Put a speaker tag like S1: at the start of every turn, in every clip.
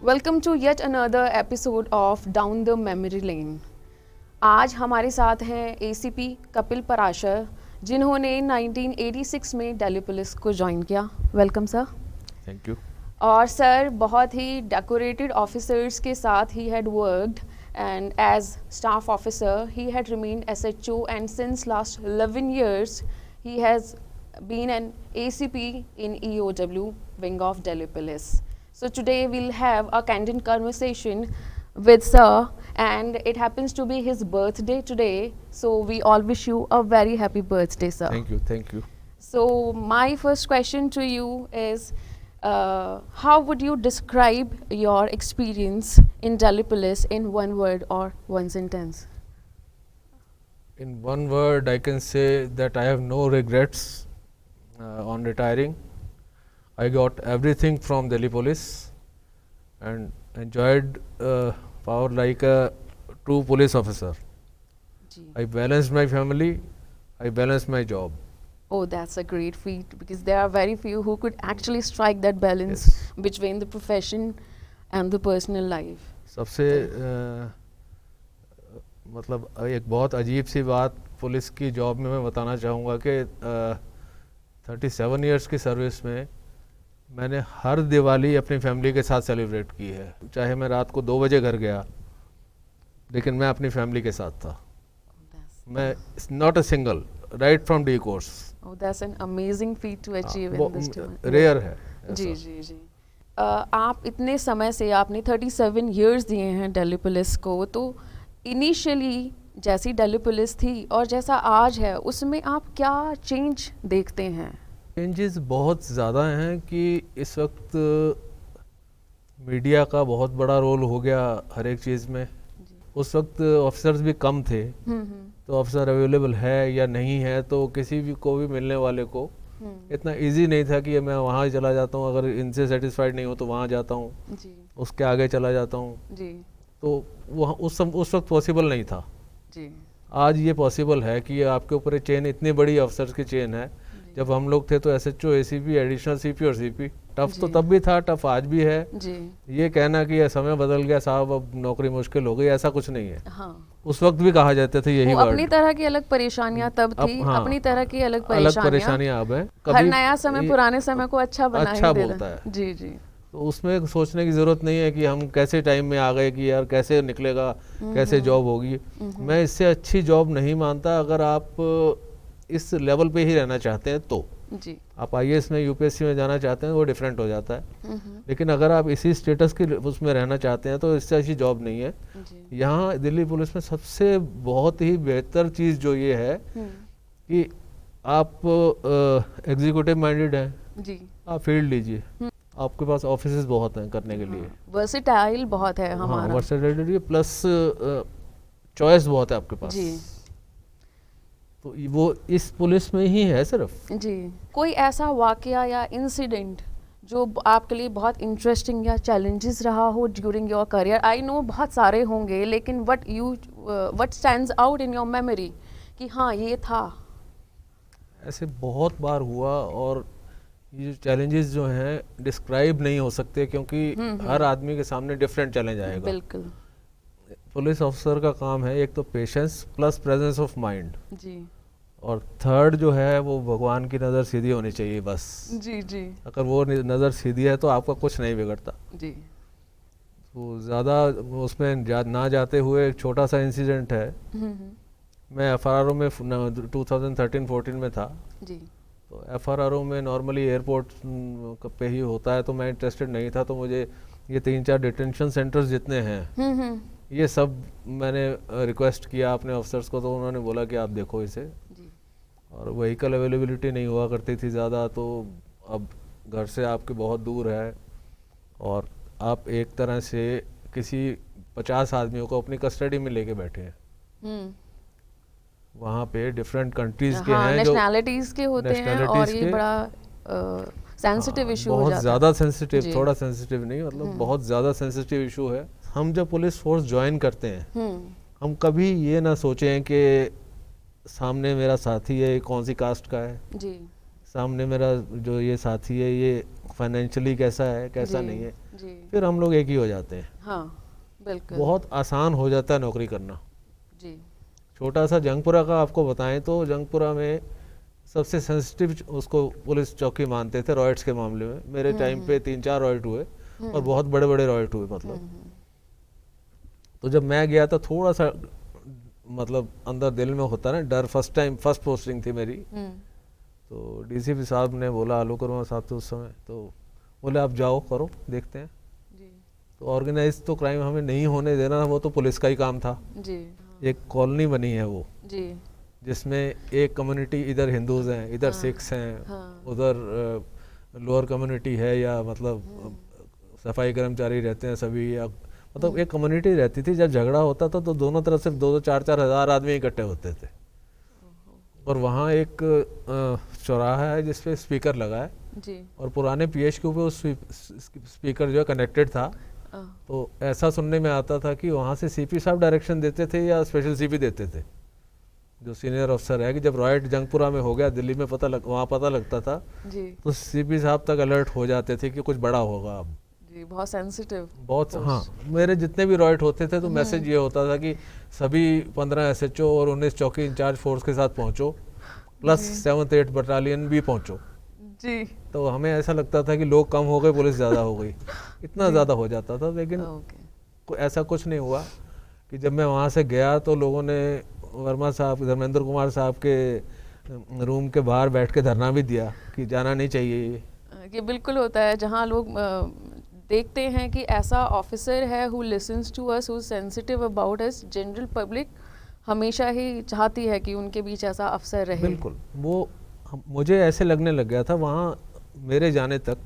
S1: Welcome to yet another episode of down the memory lane. आज हमारे साथ हैं एसीपी कपिल पराशर, जिन्होंने 1986 में दिल्ली पुलिस को ज्वाइन किया। Welcome sir.
S2: Thank you.
S1: और सर बहुत ही डेकोरेटेड ऑफिसर्स के साथ he had worked and as staff officer he had remained SHO, and since last 11 years he has been an ACP in EOW wing of Delhi Police. So today we'll have a candid conversation with sir, and it happens to be his birthday today, so we all wish you a very happy birthday, sir.
S2: Thank you.
S1: So my first question to you is, how would you describe your experience in Delhi Police in one word or one sentence?
S2: In one word, I can say that I have no regrets on retiring. I got everything from Delhi Police and enjoyed power like a true police officer.
S1: Ji.
S2: I balanced my family, I balanced my job.
S1: Oh, that's a great feat, because there are very few who could actually strike that balance between the profession and the personal life.
S2: सबसे मतलब एक बहुत अजीब सी बात police की job में मैं बताना चाहूँगा कि 37 इयर्स की सर्विस में मैंने हर दिवाली अपनी फैमिली के साथ सेलिब्रेट की है। चाहे मैं रात को 2 बजे घर गया, लेकिन मैं अपनी फैमिली के साथ था। मैं not a single, right from D course.
S1: Oh, that's an amazing feat to achieve in this time.
S2: Rare है
S1: जी जी जी। आप इतने समय से आपने 37 years दिए हैं दिल्ली पुलिस को, तो इनिशियली जैसी दिल्ली पुलिस थी और जैसा आज है उसमें आप क्या चेंज देखते हैं?
S2: चेंजेस बहुत ज़्यादा हैं कि इस वक्त मीडिया का बहुत बड़ा रोल हो गया हर एक चीज़ में। उस वक्त ऑफिसर्स भी कम थे, तो ऑफिसर अवेलेबल है या नहीं है, तो किसी भी को भी मिलने वाले को इतना इजी नहीं था कि मैं वहाँ चला जाता हूँ, अगर इनसे सेटिस्फाइड नहीं हो तो वहाँ जाता हूँ, उसके आगे चला जाता हूँ। तो वहाँ उस वक्त पॉसिबल नहीं था
S1: जी।
S2: आज ये पॉसिबल है कि आपके ऊपर एक चेन, इतनी बड़ी अफसर्स की चेन है। जब हम लोग थे तो SHO, ACP, एडिशनल CP और CP। टफ तो तब भी था, टफ आज भी है
S1: जी।
S2: ये कहना कि यह समय बदल गया साहब, अब नौकरी मुश्किल हो गई, ऐसा कुछ नहीं है।
S1: हाँ।
S2: उस वक्त भी कहा जाते थे यही वर्ड।
S1: अपनी तरह की अलग परेशानियां तब थी,
S2: हाँ,
S1: अपनी तरह की अलग
S2: परेशानियां अब हैं।
S1: हर नया समय पुराने समय को अच्छा बना
S2: अच्छा
S1: ही देता
S2: बोलता है।
S1: जी जी।
S2: तो उसमें सोचने की ज़रूरत नहीं है कि हम कैसे टाइम में आ गए कि यार कैसे निकलेगा, कैसे जॉब होगी। मैं इससे अच्छी जॉब नहीं मानता। अगर आप इस लेवल पे ही रहना चाहते हैं तो
S1: जी।
S2: आप IAS में, UPSC में जाना चाहते हैं वो डिफरेंट हो जाता है, लेकिन अगर आप इसी स्टेटस की उसमें रहना चाहते हैं तो इससे अच्छी जॉब नहीं है। यहाँ दिल्ली पुलिस में सबसे बहुत ही बेहतर चीज़ जो ये है कि आप एग्जीक्यूटिव माइंडेड हैं जी, आप फील्ड लीजिए, आपके पास ऑफिसेज बहुत हैं करने के लिए,
S1: वर्सेटाइल बहुत है हमारा।
S2: वर्सेटाइलिटी प्लस चॉइस बहुत है आपके पास
S1: जी।
S2: तो वो इस पुलिस में ही है सिर्फ
S1: जी। कोई ऐसा वाकया या इंसिडेंट जो आपके लिए बहुत इंटरेस्टिंग या चैलेंजेस रहा हो during your career? I know बहुत सारे होंगे, लेकिन what stands out in your memory कि हाँ ये था?
S2: ऐसे बहुत बार हुआ, और ये चैलेंजेस जो हैं डिस्क्राइब नहीं हो सकते, क्योंकि हर आदमी के सामने डिफरेंट चैलेंज आएगा।
S1: बिल्कुल।
S2: पुलिस ऑफिसर का काम है एक तो patience plus presence of mind
S1: जी, और
S2: थर्ड जो है वो भगवान की नज़र सीधी होनी चाहिए बस।
S1: जी जी।
S2: अगर वो नज़र सीधी है तो आपका कुछ नहीं बिगड़ता
S1: जी।
S2: तो ज़्यादा उसमें ना जाते हुए एक छोटा सा इंसिडेंट है। मैं FRRO में 2013-14 में था
S1: जी।
S2: तो FRRO में नॉर्मली एयरपोर्ट पे ही होता है, तो मैं इंटरेस्टेड नहीं था। तो मुझे ये 3-4 डिटेंशन सेंटर्स जितने हैं ये सब मैंने रिक्वेस्ट किया अपने ऑफिसर्स को, तो उन्होंने बोला कि आप देखो इसे जी। और व्हीकल अवेलेबिलिटी नहीं हुआ करती थी ज़्यादा, तो अब घर से आपके बहुत दूर है और आप एक तरह से किसी 50 आदमियों को अपनी कस्टडी में लेके बैठे हैं। वहाँ पे डिफरेंट कंट्रीज़ के हैं,
S1: नेशनैलिटीज़ के होते हैं, और ये बड़ा सेंसिटिव इशू हो जाता है।
S2: बहुत ज़्यादा सेंसिटिव, थोड़ा सेंसिटिव नहीं, मतलब बहुत ज़्यादा सेंसिटिव इशू है। हम जब पुलिस फोर्स ज्वाइन करते हैं हम कभी ये ना सोचें कि सामने मेरा साथी है कौन सी कास्ट का है जी, सामने मेरा जो ये साथी है ये फाइनेंशियली कैसा है कैसा नहीं है,
S1: जी
S2: फिर हम लोग एक ही हो जाते हैं।
S1: हाँ बिल्कुल
S2: बहुत आसान हो जाता है नौकरी करना।
S1: जी
S2: छोटा सा जंगपुरा का आपको बताएं तो जंगपुरा में सबसे सेंसिटिव उसको पुलिस चौकी मानते थे रॉयट्स के मामले में। मेरे टाइम पे 3-4 रॉयट हुए और बहुत बड़े बड़े रॉयट हुए मतलब। तो जब मैं गया तो थोड़ा सा मतलब अंदर दिल में होता ना डर, फर्स्ट पोस्टिंग थी मेरी। तो डीसीपी साहब ने बोला, आलोक वर्मा साहब थे उस समय, तो बोले आप जाओ करो देखते हैं।
S1: जी
S2: तो ऑर्गेनाइज तो क्राइम हमें नहीं होने देना, वो तो पुलिस का ही काम था।
S1: जी
S2: एक कॉलोनी बनी है वो,
S1: जी
S2: जिसमें एक कम्युनिटी इधर हिंदूज हैं, इधर सिख्स हैं,
S1: हाँ
S2: उधर लोअर कम्युनिटी है, या मतलब सफाई कर्मचारी रहते हैं सभी, या मतलब एक कम्युनिटी रहती थी। जब झगड़ा होता था तो दोनों तरफ से 2-4 हज़ार आदमी इकट्ठे होते थे। और वहाँ एक चौराहा है जिसपे स्पीकर लगा है
S1: जी
S2: और पुराने पीएचक्यू पे उस स्पीकर जो है कनेक्टेड था। तो ऐसा सुनने में आता था कि वहाँ से सीपी साहब डायरेक्शन देते थे या स्पेशल सीपी देते थे, जो सीनियर अफसर है, कि जब रॉयट जंगपुरा में हो गया दिल्ली में वहाँ पता लगता था
S1: जी
S2: तो सीपी साहब तक अलर्ट हो जाते थे कि कुछ बड़ा होगा अब।
S1: जी बहुत सेंसिटिव
S2: बहुत हाँ, मेरे जितने भी रॉयट होते थे तो मैसेज ये होता था कि सभी 15 एसएचओ और 19 चौकी इंचार्ज फोर्स के साथ पहुंचो, प्लस 7th 8th बटालियन भी पहुंचो।
S1: जी
S2: तो हमें ऐसा लगता था कि लोग कम हो गए, पुलिस ज़्यादा हो गई, इतना ज़्यादा हो जाता था। लेकिन ऐसा कुछ नहीं हुआ। कि जब मैं वहाँ से गया तो लोगों ने वर्मा साहब, धर्मेंद्र कुमार साहब के रूम के बाहर बैठ के धरना भी दिया कि जाना नहीं चाहिए।
S1: ये बिल्कुल होता है जहाँ लोग देखते हैं कि ऐसा ऑफिसर है who listens to us, who sensitive about us. General public हमेशा ही चाहती है कि उनके बीच ऐसा अफसर रहे।
S2: बिल्कुल, वो मुझे ऐसे लगने लग गया था वहाँ मेरे जाने तक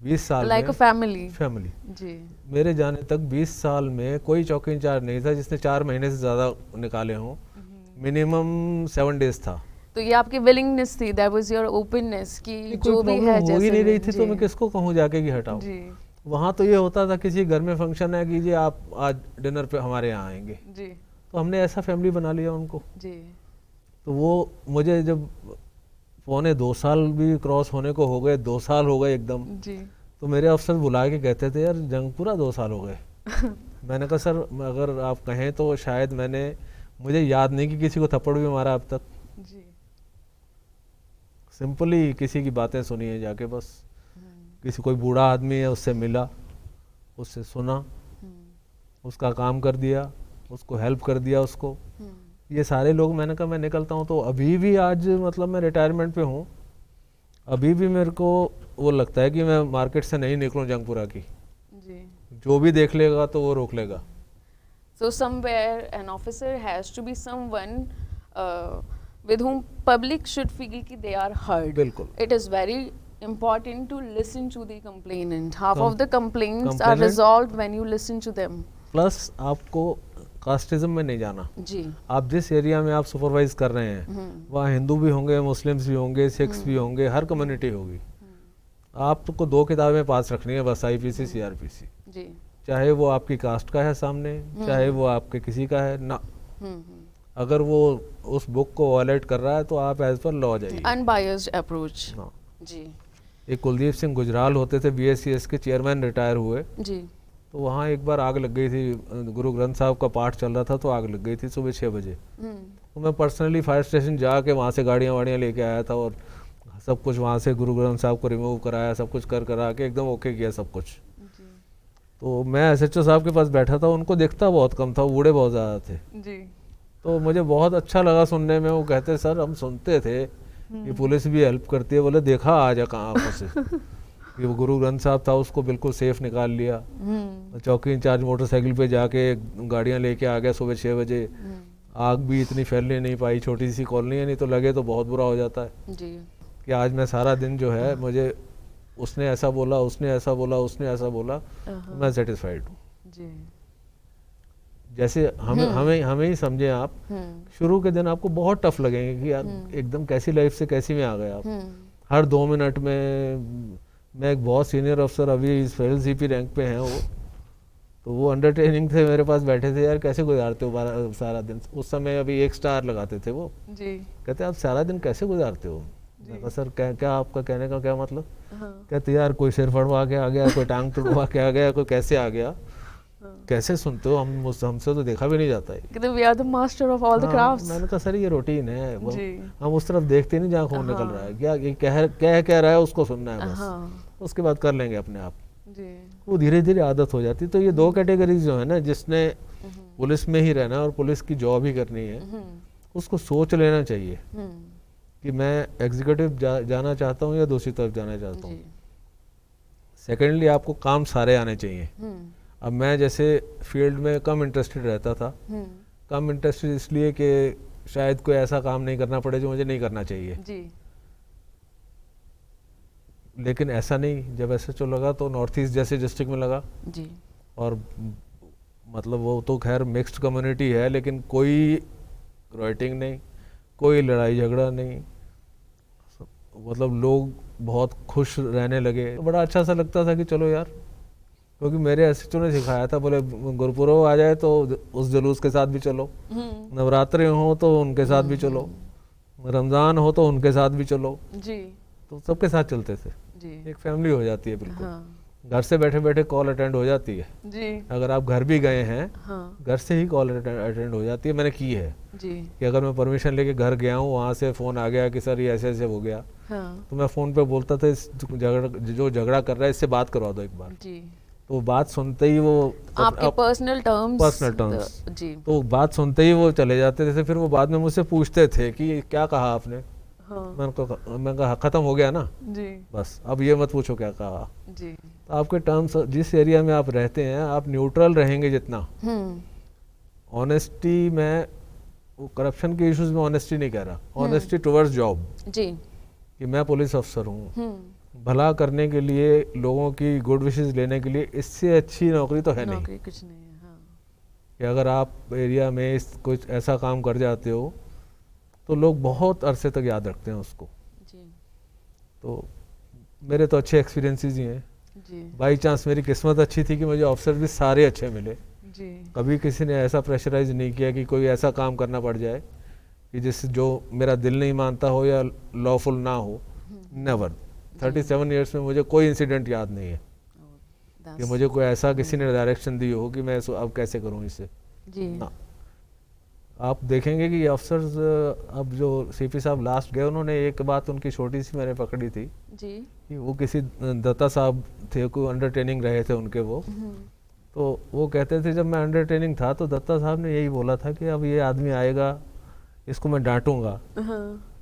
S2: 20 साल
S1: लाइक अ फैमिली जी।
S2: मेरे जाने तक 20 साल में कोई चौकी इंचार्ज नहीं था जिसने 4 महीने से ज़्यादा निकाले हों। मिनिमम 7 days था।
S1: तो ये आपकी विलिंगनेस थी, दैट वाज योर ओपननेस कि जो भी है
S2: हो ही नहीं रही थी तो मैं किसको कहूँ जाके कि हटाओ। वहाँ तो ये होता था किसी घर में फंक्शन है कि जी आप आज डिनर पे हमारे यहाँ आएंगे
S1: जी,
S2: तो हमने ऐसा फैमिली बना लिया उनको
S1: जी।
S2: तो वो मुझे जब 1.25 साल भी क्रॉस होने को हो गए, 2 साल हो गए एकदम
S1: जी।
S2: तो मेरे अफसर बुला के कहते थे यार जंगपुरा 2 साल हो गए। मैंने कहा सर अगर आप कहें तो शायद मुझे याद नहीं कि किसी को थप्पड़ भी मारा अब तक।
S1: जी।
S2: सिंपली किसी की बातें सुनी है जाके, बस किसी कोई बूढ़ा आदमी है उससे मिला, उससे सुना, उसका काम कर दिया, उसको हेल्प कर दिया उसको। ये सारे लोग, मैंने कहा मैं निकलता हूँ तो अभी भी आज मतलब मैं रिटायरमेंट पे हूँ, अभी भी मेरे को वो लगता है कि मैं मार्केट से नहीं निकलूँ जंगपुरा की।
S1: जी।
S2: जो भी देख लेगा तो वो रोक लेगा।
S1: So somewhere an officer has to be someone with whom public should feel कि they are heard.
S2: बिल्कुल।
S1: It is very important to listen to the complainant. Half of the complaints are resolved when you listen to them.
S2: Plus आपको casteism में नहीं जाना
S1: जी।
S2: आप जिस area में आप सुपरवाइज कर रहे हैं वहाँ हिंदू भी होंगे, मुस्लिम्स भी होंगे, सिख्स भी होंगे, हर कम्युनिटी होगी। आपको 2 किताबें पास रखनी है बस, आईपीसी सीआरपीसी,
S1: जी।
S2: चाहे वो आपकी कास्ट का है सामने, चाहे वो आपके किसी का है ना। अगर वो उस बुक को वायलेट कर रहा है तो आप एज पर लॉ जाइए।
S1: Unbiased approach. जी।
S2: एक कुलदीप सिंह गुजराल होते थे बीएससीएस के चेयरमैन, रिटायर हुए।
S1: जी।
S2: तो वहाँ एक बार आग लग गई थी, गुरु ग्रंथ साहब का पाठ चल रहा था तो आग लग गई थी सुबह 6 बजे। तो मैं पर्सनली फायर स्टेशन जाके वहाँ से गाड़ियाँ वाड़ियाँ लेके आया था और सब कुछ वहाँ से गुरु ग्रंथ साहब को रिमूव कराया, सब कुछ करा के एकदम ओके किया सब कुछ। तो मैं एसएचओ साहब के पास बैठा था, उनको देखता बहुत कम था, बूढ़े बहुत ज़्यादा थे
S1: जी।
S2: तो मुझे बहुत अच्छा लगा सुनने में। वो कहते सर हम सुनते थे कि पुलिस भी हेल्प करती है, बोले देखा आज कहाँ आँखों से कि वो गुरु ग्रंथ साहब था उसको बिल्कुल सेफ निकाल लिया। चौकी इंचार्ज मोटरसाइकिल पे जाके गाड़ियाँ लेके आ गया सुबह 6 बजे। आग भी इतनी फैलने नहीं पाई, छोटी सी कॉलोनी है, नहीं तो लगे तो बहुत बुरा हो जाता है
S1: जी।
S2: कि आज मैं सारा दिन जो है मुझे उसने ऐसा बोला, उसने ऐसा बोला, उसने ऐसा बोला, मैं सेटिस्फाइड हूँ
S1: जी।
S2: जैसे हमें ही समझे आप, शुरू के दिन आपको बहुत टफ लगेंगे कि यार एकदम कैसी लाइफ से कैसी में आ गए आप। हर 2 मिनट में मैं एक बहुत सीनियर अफसर, अभी स्पेशल सीपी रैंक पे हैं वो, तो वो अंडर ट्रेनिंग थे, मेरे पास बैठे थे, यार कैसे गुजारते हो सारा दिन। उस समय अभी 1 स्टार लगाते थे वो,
S1: जी।
S2: कहते आप सारा दिन कैसे गुजारते हो, मैं कहा सर क्या आपका कहने का क्या मतलब?
S1: हाँ,
S2: कहते यार कोई सिर फड़वा के आ गया, कोई टांग तुड़वा के आ गया, कोई कैसे आ गया,
S1: हाँ।
S2: कैसे सुनते हो, हमसे तो देखा भी नहीं जाता है।
S1: कहते we are the master of all the
S2: हाँ,
S1: क्राफ्ट्स।
S2: मैंने कहा सर ये रूटीन है,
S1: जी।
S2: हम उस तरफ देखते नहीं जहाँ खून निकल रहा है,
S1: हाँ।
S2: क्या ये कह रहा है उसको सुनना है बस,
S1: हाँ
S2: उसके बाद कर लेंगे अपने आप।
S1: जी।
S2: वो धीरे धीरे आदत हो जाती है। तो ये दो कैटेगरीज जो है ना, जिसने पुलिस में ही रहना और पुलिस की जॉब ही करनी है, उसको सोच लेना चाहिए कि मैं एग्जीक्यूटिव जाना चाहता हूँ या दूसरी तरफ जाना चाहता हूँ। सेकेंडली आपको काम सारे आने चाहिए। अब मैं जैसे फील्ड में कम इंटरेस्टेड रहता था, कम इंटरेस्टेड इसलिए कि शायद कोई ऐसा काम नहीं करना पड़े जो मुझे नहीं करना चाहिए
S1: जी।
S2: लेकिन ऐसा नहीं, जब एसएचओ लगा तो नॉर्थ ईस्ट जैसे डिस्ट्रिक्ट में लगा
S1: जी।
S2: और मतलब वो तो खैर मिक्स्ड कम्युनिटी है, लेकिन कोई राइटिंग नहीं, कोई लड़ाई झगड़ा नहीं, मतलब लोग बहुत खुश रहने लगे। तो बड़ा अच्छा सा लगता था कि चलो यार, क्योंकि मेरे एसएचओ ने सिखाया था, बोले गुरुपुरब आ जाए तो उस जुलूस के साथ भी चलो, नवरात्रि हो तो उनके साथ भी चलो, रमज़ान हो तो उनके साथ भी चलो
S1: जी।
S2: तो सबके साथ चलते थे
S1: जी।
S2: एक फैमिली हो जाती है बिल्कुल।
S1: हाँ
S2: घर से बैठे बैठे कॉल अटेंड हो जाती है
S1: जी।
S2: अगर आप घर भी गए हैं,
S1: हाँ
S2: घर से ही कॉल अटेंड हो जाती है। मैंने की है
S1: जी।
S2: कि अगर मैं परमिशन लेके घर गया हूँ, वहाँ से फ़ोन आ गया कि सर ये ऐसे ऐसे हो गया,
S1: हाँ
S2: तो मैं फ़ोन पे बोलता था इस जो झगड़ा कर रहा है इससे बात करवा दो एक बार।
S1: जी।
S2: तो वो बात सुनते ही वो
S1: आपके पर्सनल टर्म्स जी।
S2: तो बात सुनते ही वो चले जाते थे। फिर वो बाद में मुझसे पूछते थे कि क्या कहा आपने।
S1: हाँ
S2: मैं कहा ख़त्म हो गया ना,
S1: जी।
S2: बस अब ये मत पूछो क्या कहा।
S1: जी।
S2: तो आपके टर्म्स, जिस एरिया में आप रहते हैं, आप न्यूट्रल रहेंगे जितना, ऑनेस्टी में, वो करप्शन के इश्यूज में ऑनेस्टी नहीं कह रहा, ऑनेस्टी टुवर्ड्स जॉब,
S1: जी।
S2: कि मैं पुलिस अफसर हूँ, भला करने के लिए, लोगों की गुड विशेस लेने के लिए, इससे अच्छी नौकरी तो है नहीं।
S1: नौकरी कुछ नहीं है। हाँ
S2: कि अगर आप एरिया में कुछ ऐसा काम कर जाते हो तो लोग बहुत अरसे तक याद रखते हैं उसको।
S1: जी।
S2: तो मेरे तो अच्छे एक्सपीरियंसेस ही हैं।
S1: जी।
S2: बाई चांस मेरी किस्मत अच्छी थी कि मुझे ऑफिसर भी सारे अच्छे मिले।
S1: जी।
S2: कभी किसी ने ऐसा प्रेशराइज नहीं किया कि कोई ऐसा काम करना पड़ जाए कि जिससे जो मेरा दिल नहीं मानता हो या लॉफुल ना हो। नेवर। 37 ईयर्स में मुझे कोई इंसिडेंट याद नहीं है कि मुझे कोई ऐसा किसी ने डायरेक्शन दी हो कि मैं अब कैसे करूं इसे।
S1: जी।
S2: ना, आप देखेंगे कि अफसर्स, अब जो सीपी साहब लास्ट गए, उन्होंने एक बात उनकी छोटी सी मैंने पकड़ी थी
S1: जी।
S2: कि वो किसी दत्ता साहब थे, कोई अंडर ट्रेनिंग रहे थे उनके वो, तो वो कहते थे जब मैं अंडर ट्रेनिंग था तो दत्ता साहब ने यही बोला था कि अब ये आदमी आएगा, इसको मैं डांटूंगा,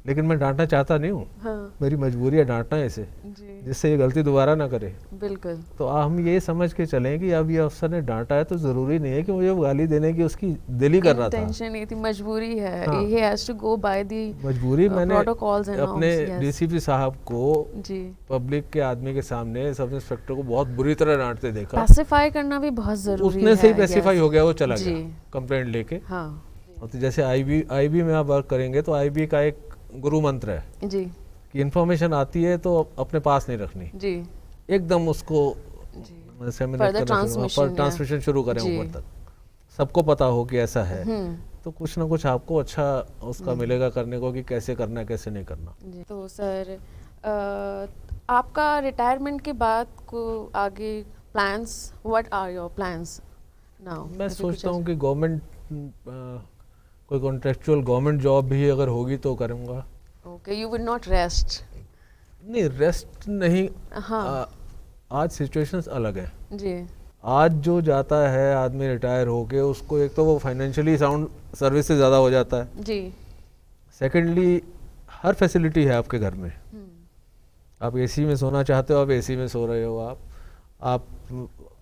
S2: लेकिन मैं डांटना चाहता नहीं हूँ।
S1: हाँ
S2: मेरी मजबूरी है डांटना इसे,
S1: जी।
S2: जिससे ये गलती दोबारा ना करे।
S1: बिल्कुल।
S2: तो हम ये समझ के चलें कि अब ये अफसर ने डांटा है तो ज़रूरी नहीं है कि मुझे गाली देने की उसकी दिल ही कर रहा था।
S1: इंटेंशन नहीं थी, मजबूरी है।
S2: हाँ।
S1: he has to go by the
S2: मजबूरी मैंने
S1: protocols and
S2: अपने
S1: norms, yes.
S2: डीसीपी साहब को
S1: जी।
S2: पब्लिक के आदमी के सामने, सब इंस्पेक्टर को बहुत बुरी तरह डांटते देखा।
S1: पैसिफाई करना भी बहुत जरूरी है।
S2: उसने से ही पैसिफाई
S1: yes.
S2: हो गया, वो चला
S1: जी।
S2: गया कंप्लेंट लेके।
S1: हाँ
S2: और तो जैसे आईबी में आप वर्क करेंगे तो आईबी का एक गुरु मंत्र है
S1: जी।
S2: कि इन्फॉर्मेशन आती है तो अपने पास नहीं रखनी,
S1: जी।
S2: एकदम उसको
S1: जी।
S2: सेमिनेट ट्रांसमिशन शुरू करें
S1: जी।
S2: ऊपर तक, सबको पता हो कि ऐसा है, तो कुछ ना कुछ आपको अच्छा उसका मिलेगा करने को कि कैसे करना है कैसे नहीं करना।
S1: जी। तो सर आपका रिटायरमेंट के बाद को आगे plans, what are your plans now?
S2: मैं सोचता हूँ कि गवर्नमेंट, कोई कॉन्ट्रेक्चुअल गवर्नमेंट जॉब भी अगर होगी तो करूँगा।
S1: Okay, you will not rest?
S2: नहीं, रेस्ट नहीं।
S1: हाँ।
S2: आज सिचुएशंस अलग है
S1: जी।
S2: आज जो जाता है आदमी रिटायर होके, उसको एक तो वो फाइनेंशियली साउंड सर्विस से ज़्यादा हो जाता है
S1: जी।
S2: सेकेंडली हर फैसिलिटी है आपके घर में। आप एसी में सोना चाहते हो, आप एसी में सो रहे हो। आप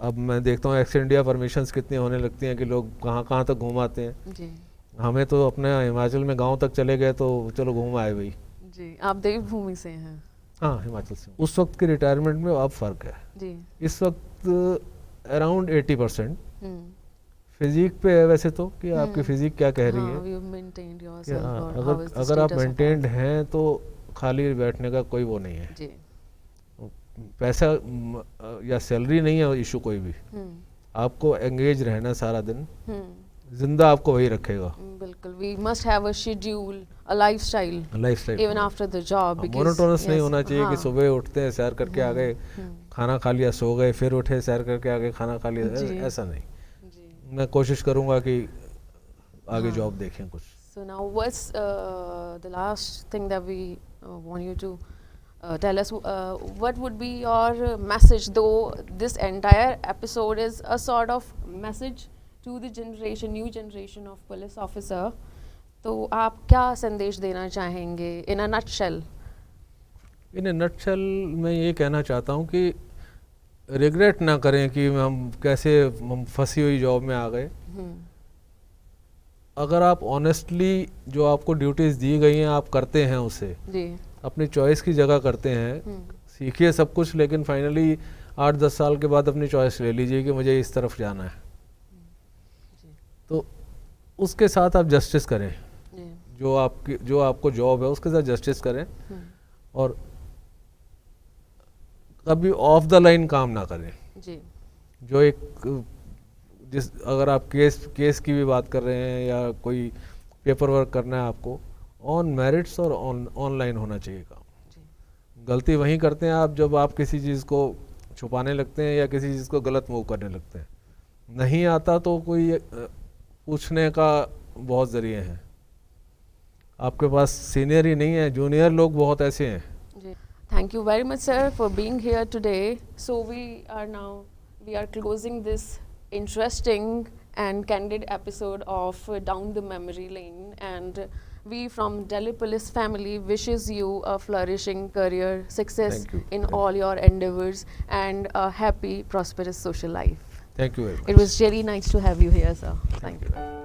S2: अब मैं देखता हूँ एक्स इंडिया परमिशंस कितनी होने लगती हैं कि लोग कहाँ कहाँ तक घूम आते हैं।
S1: जी।
S2: हमें तो अपने हिमाचल में गांव तक चले गए तो चलो घूम आए भाई।
S1: जी। आप देवभूमि से हैं?
S2: हाँ, हिमाचल से। उस वक्त के रिटायरमेंट में अब फ़र्क है।
S1: जी।
S2: इस वक्त अराउंड 80% फिजिक पे है वैसे तो, कि आपकी फिजिक क्या कह रही है। अगर आप मेंटेन्ड हैं तो खाली बैठने का कोई वो नहीं है।
S1: जी।
S2: पैसा या सैलरी नहीं है इशू कोई भी, आपको एंगेज रहना सारा दिन, जिंदा आपको वही रखेगा।
S1: बिल्कुल, we must have a schedule a lifestyle
S2: lifestyle
S1: even after the job, because
S2: monotonous नहीं
S1: yes,
S2: होना चाहिए कि
S1: हाँ,
S2: सुबह उठते हैं सैर करके आ गए, खाना खा लिया सो गए, फिर उठे सैर करके आ गए खाना खा लिया,
S1: जी।
S2: ऐसा नहीं।
S1: जी।
S2: मैं कोशिश करूँगा कि आगे
S1: हाँ।
S2: जॉब देखें कुछ।
S1: So now what's the last thing that we want you to tell us? What would be your message, though this entire episode is a sort of message to the generation, new generation of police officer? तो आप क्या संदेश देना चाहेंगे in a nutshell?
S2: In nutshell मैं ये कहना चाहता हूँ कि रिग्रेट ना करें कि हम फंसी हुई जॉब में आ गए। अगर आप ऑनेस्टली जो आपको ड्यूटीज़ दी गई हैं आप करते हैं उसे,
S1: जी।
S2: अपनी चॉइस की जगह करते हैं, सीखिए सब कुछ, लेकिन फाइनली 8-10 साल के बाद अपनी चॉइस ले लीजिए कि मुझे इस तरफ जाना है, तो उसके साथ आप जस्टिस करें, जो आपको जॉब है उसके साथ जस्टिस करें, और कभी ऑफ द लाइन काम ना करें।
S1: जी।
S2: जो अगर आप केस की भी बात कर रहे हैं या कोई पेपर वर्क करना है आपको, ऑन मेरिट्स और ऑनलाइन होना चाहिए काम। गलती वहीं करते हैं आप जब आप किसी चीज़ को छुपाने लगते हैं या किसी चीज़ को गलत मूव करने लगते हैं। नहीं आता तो कोई पूछने का बहुत ज़रिए हैं, आपके पास सीनियर ही नहीं है, जूनियर लोग बहुत ऐसे हैं।
S1: Thank you very much, sir, for being here today. So we are closing this interesting and candid episode of Down the Memory Lane, and we from Delhi Police family wishes you a flourishing career, success in all your endeavors, and a happy, prosperous social life.
S2: Thank you very much.
S1: It was really nice to have you here, sir. Thank you.